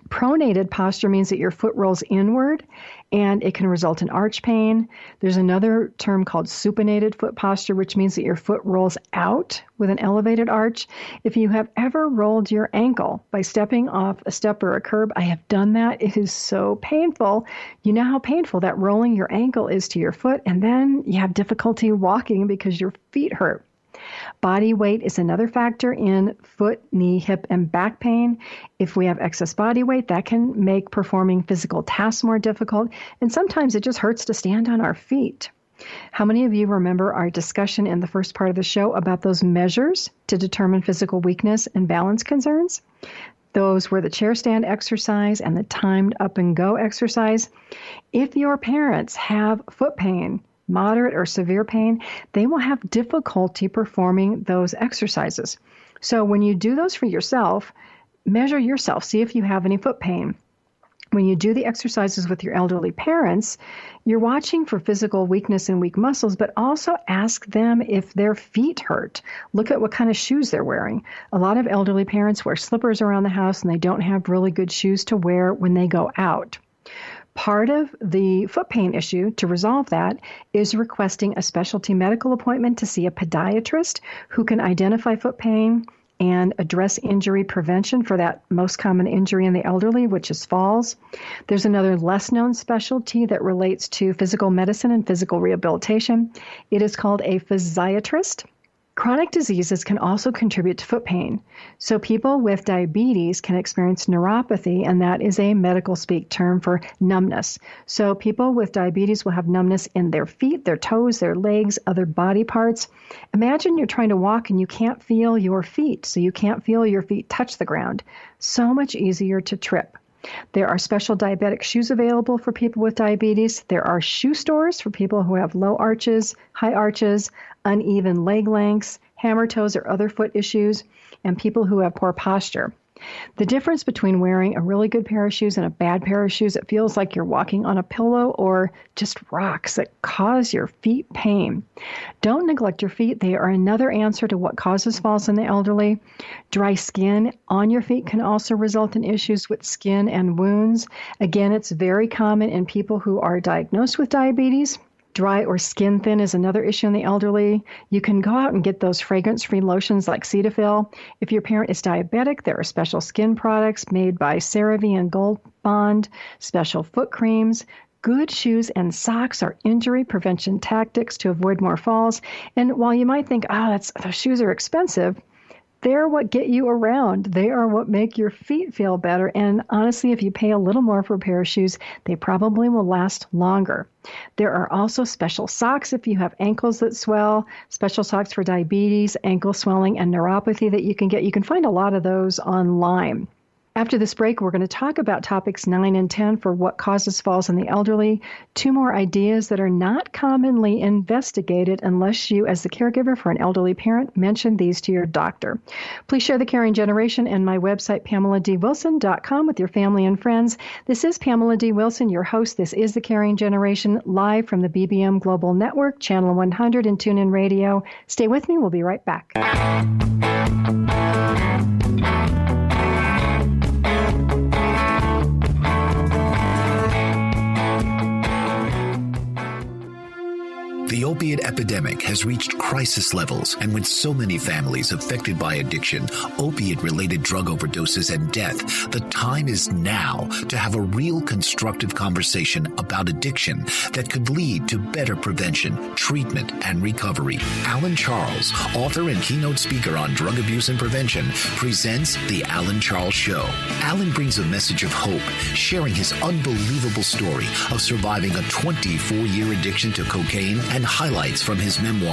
Pronated posture means that your foot rolls inward, and it can result in arch pain. There's another term called supinated foot posture, which means that your foot rolls out with an elevated arch. If you have ever rolled your ankle by stepping off a step or a curb, I have done that. It is so painful. You know how painful that rolling your ankle is to your foot, and then you have difficulty walking because your feet hurt. Body weight is another factor in foot, knee, hip, and back pain. If we have excess body weight, that can make performing physical tasks more difficult, and sometimes it just hurts to stand on our feet. How many of you remember our discussion in the first part of the show about those measures to determine physical weakness and balance concerns? Those were the chair stand exercise and the timed up and go exercise. If your parents have foot pain, moderate or severe pain, they will have difficulty performing those exercises. So when you do those for yourself, measure yourself, see if you have any foot pain. When you do the exercises with your elderly parents, you're watching for physical weakness and weak muscles, but also ask them if their feet hurt. Look at what kind of shoes they're wearing. A lot of elderly parents wear slippers around the house, and they don't have really good shoes to wear when they go out. Part of the foot pain issue to resolve that is requesting a specialty medical appointment to see a podiatrist who can identify foot pain and address injury prevention for that most common injury in the elderly, which is falls. There's another less known specialty that relates to physical medicine and physical rehabilitation. It is called a physiatrist. Chronic diseases can also contribute to foot pain. So people with diabetes can experience neuropathy, and that is a medical speak term for numbness. So people with diabetes will have numbness in their feet, their toes, their legs, other body parts. Imagine you're trying to walk and you can't feel your feet, so you can't feel your feet touch the ground. So much easier to trip. There are special diabetic shoes available for people with diabetes. There are shoe stores for people who have low arches, high arches, uneven leg lengths, hammer toes or other foot issues, and people who have poor posture. The difference between wearing a really good pair of shoes and a bad pair of shoes, it feels like you're walking on a pillow or just rocks that cause your feet pain. Don't neglect your feet. They are another answer to what causes falls in the elderly. Dry skin on your feet can also result in issues with skin and wounds. Again, it's very common in people who are diagnosed with diabetes. Dry or skin thin is another issue in the elderly. You can go out and get those fragrance-free lotions like Cetaphil. If your parent is diabetic, there are special skin products made by CeraVe and Gold Bond, special foot creams. Good shoes and socks are injury prevention tactics to avoid more falls. And while you might think, those shoes are expensive, they're what get you around. They are what make your feet feel better. And honestly, if you pay a little more for a pair of shoes, they probably will last longer. There are also special socks if you have ankles that swell, special socks for diabetes, ankle swelling, and neuropathy that you can get. You can find a lot of those online. After this break, we're going to talk about topics 9 and 10 for what causes falls in the elderly, 2 more ideas that are not commonly investigated unless you, as the caregiver for an elderly parent, mention these to your doctor. Please share The Caring Generation and my website, PamelaDWilson.com, with your family and friends. This is Pamela D. Wilson, your host. This is The Caring Generation, live from the BBM Global Network, Channel 100 and TuneIn Radio. Stay with me. We'll be right back. The opiate epidemic has has reached crisis levels, and with so many families affected by addiction, opiate-related drug overdoses, and death, the time is now to have a real constructive conversation about addiction that could lead to better prevention, treatment, and recovery. Alan Charles, author and keynote speaker on drug abuse and prevention, presents The Alan Charles Show. Alan brings a message of hope, sharing his unbelievable story of surviving a 24-year addiction to cocaine and highlights from his memoir,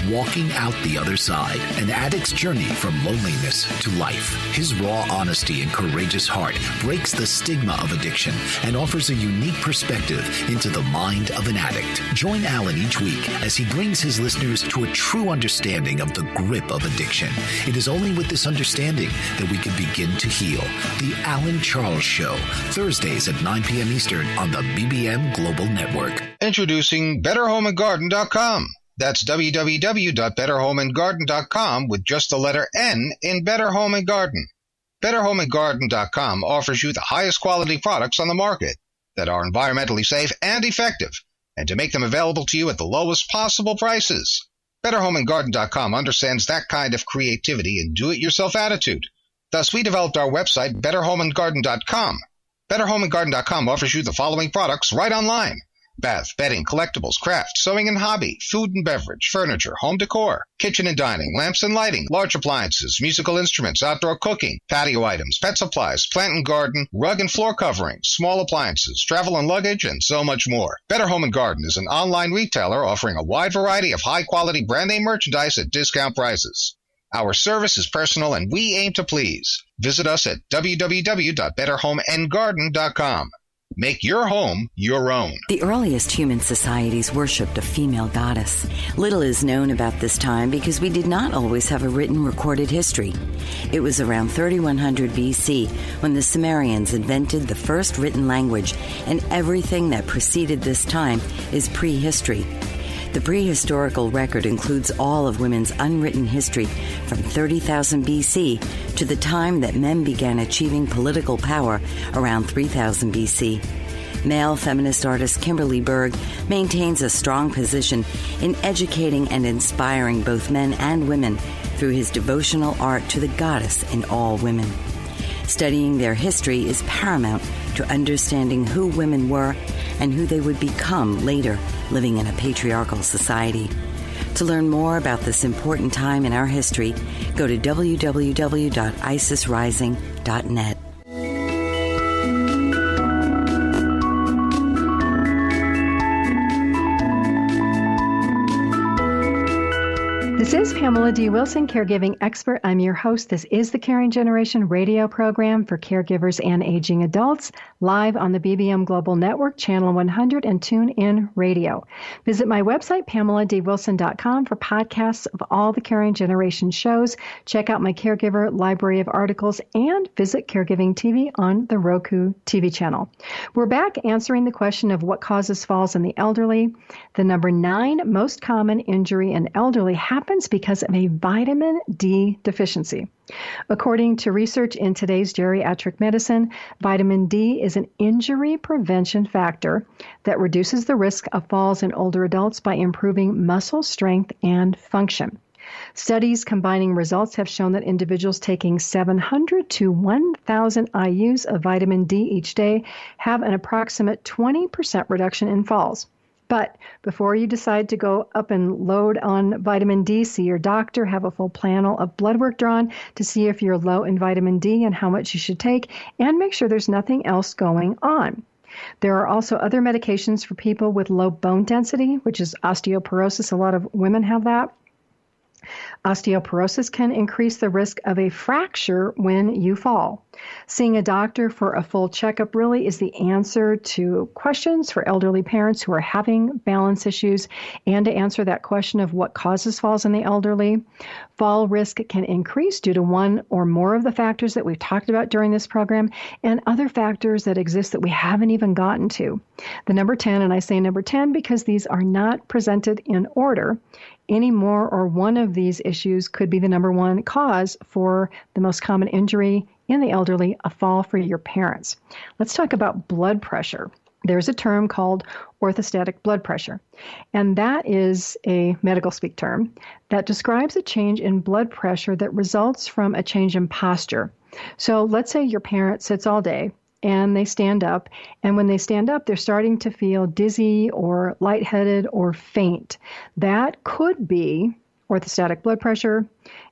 Walking Out the Other Side, an addict's journey from loneliness to life. His raw honesty and courageous heart breaks the stigma of addiction and offers a unique perspective into the mind of an addict. Join Alan each week as he brings his listeners to a true understanding of the grip of addiction. It is only with this understanding that we can begin to heal. The Alan Charles Show, Thursdays at 9 p.m. Eastern on the BBM Global Network. Introducing BetterHomeAndGarden.com. That's www.betterhomeandgarden.com with just the letter N in Better Home and Garden. BetterHomeAndGarden.com offers you the highest quality products on the market that are environmentally safe and effective, and to make them available to you at the lowest possible prices. BetterHomeAndGarden.com understands that kind of creativity and do-it-yourself attitude. Thus, we developed our website, BetterHomeAndGarden.com. BetterHomeAndGarden.com offers you the following products right online: bath, bedding, collectibles, craft, sewing and hobby, food and beverage, furniture, home decor, kitchen and dining, lamps and lighting, large appliances, musical instruments, outdoor cooking, patio items, pet supplies, plant and garden, rug and floor coverings, small appliances, travel and luggage, and so much more. Better Home and Garden is an online retailer offering a wide variety of high-quality brand-name merchandise at discount prices. Our service is personal, and we aim to please. Visit us at www.betterhomeandgarden.com. Make your home your own. The earliest human societies worshipped a female goddess. Little is known about this time because we did not always have a written recorded history. It was around 3100 BC when the Sumerians invented the first written language, and everything that preceded this time is prehistory. The prehistorical record includes all of women's unwritten history from 30,000 BC to the time that men began achieving political power around 3000 BC. Male feminist artist Kimberly Berg maintains a strong position in educating and inspiring both men and women through his devotional art to the goddess in all women. Studying their history is paramount to understanding who women were and who they would become later, living in a patriarchal society. To learn more about this important time in our history, go to www.isisrising.net. This is Pamela D. Wilson, caregiving expert. I'm your host. This is the Caring Generation radio program for caregivers and aging adults, live on the BBM Global Network, Channel 100, and TuneIn Radio. Visit my website, PamelaDWilson.com, for podcasts of all the Caring Generation shows. Check out my caregiver library of articles, and visit Caregiving TV on the Roku TV channel. We're back answering the question of what causes falls in the elderly. The number 9 most common injury in elderly happens because of a vitamin D deficiency. According to research in today's geriatric medicine, vitamin D is an injury prevention factor that reduces the risk of falls in older adults by improving muscle strength and function. Studies combining results have shown that individuals taking 700 to 1,000 IUs of vitamin D each day have an approximate 20% reduction in falls. But before you decide to go up and load on vitamin D, see your doctor, have a full panel of blood work drawn to see if you're low in vitamin D and how much you should take, and make sure there's nothing else going on. There are also other medications for people with low bone density, which is osteoporosis. A lot of women have that. Osteoporosis can increase the risk of a fracture when you fall. Seeing a doctor for a full checkup really is the answer to questions for elderly parents who are having balance issues, and to answer that question of what causes falls in the elderly. Fall risk can increase due to one or more of the factors that we've talked about during this program, and other factors that exist that we haven't even gotten to. The number 10, and I say number 10 because these are not presented in order. Any more or one of these issues could be the number 1 cause for the most common injury in the elderly, a fall for your parents. Let's talk about blood pressure. there's a term called orthostatic blood pressure. And that is a medical speak term that describes a change in blood pressure that results from a change in posture. So let's say your parent sits all day and they stand up. And when they stand up, they're starting to feel dizzy or lightheaded or faint. That could be orthostatic blood pressure.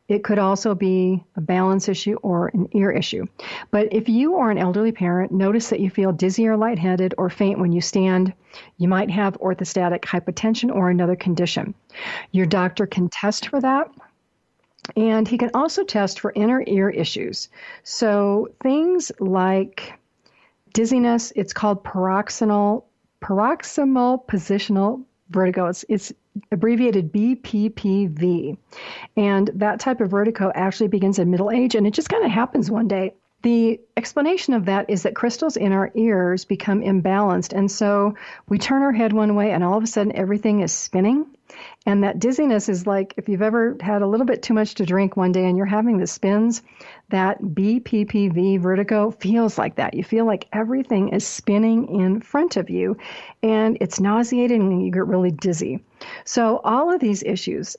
It could also be a balance issue or an ear issue. But if you are an elderly parent, notice that you feel dizzy or lightheaded or faint when you stand, you might have orthostatic hypotension or another condition. Your doctor can test for that. And he can also test for inner ear issues. So things like dizziness, it's called paroxysmal positional vertigo. It's abbreviated BPPV. And that type of vertigo actually begins in middle age, and it just kind of happens one day. The explanation of that is that crystals in our ears become imbalanced. And so we turn our head one way and all of a sudden everything is spinning. And that dizziness is like if you've ever had a little bit too much to drink one day and you're having the spins, that BPPV vertigo feels like that. You feel like everything is spinning in front of you and it's nauseating and you get really dizzy. So all of these issues,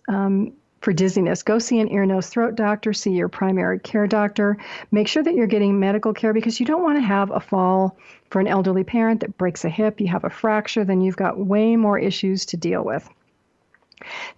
for dizziness, go see an ear, nose, throat doctor, see your primary care doctor. Make sure that you're getting medical care because you don't want to have a fall for an elderly parent that breaks a hip, you have a fracture, then you've got way more issues to deal with.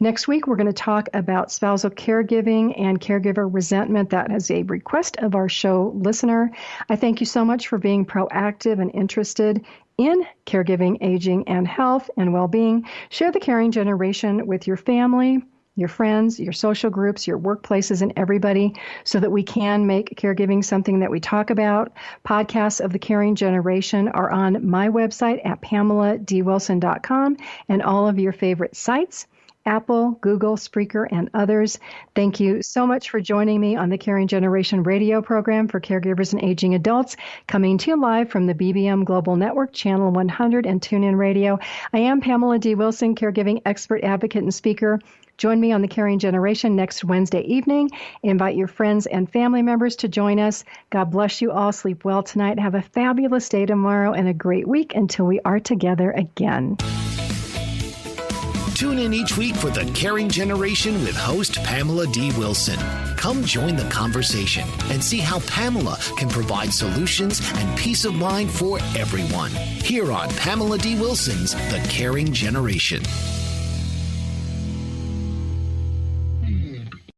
Next week, we're going to talk about spousal caregiving and caregiver resentment. That is a request of our show listener. I thank you so much for being proactive and interested in caregiving, aging, and health and well-being. Share the Caring Generation with your family, your friends, your social groups, your workplaces, and everybody so that we can make caregiving something that we talk about. Podcasts of the Caring Generation are on my website at PamelaDWilson.com and all of your favorite sites, Apple, Google, Spreaker, and others. Thank you so much for joining me on the Caring Generation radio program for caregivers and aging adults, coming to you live from the BBM Global Network, Channel 100 and TuneIn Radio. I am Pamela D. Wilson, caregiving expert, advocate, and speaker. Join me on the Caring Generation next Wednesday evening. Invite your friends and family members to join us. God bless you all. Sleep well tonight. Have a fabulous day tomorrow and a great week until we are together again. Tune in each week for the Caring Generation with host Pamela D. Wilson. Come join the conversation and see how Pamela can provide solutions and peace of mind for everyone. Here on Pamela D. Wilson's The Caring Generation.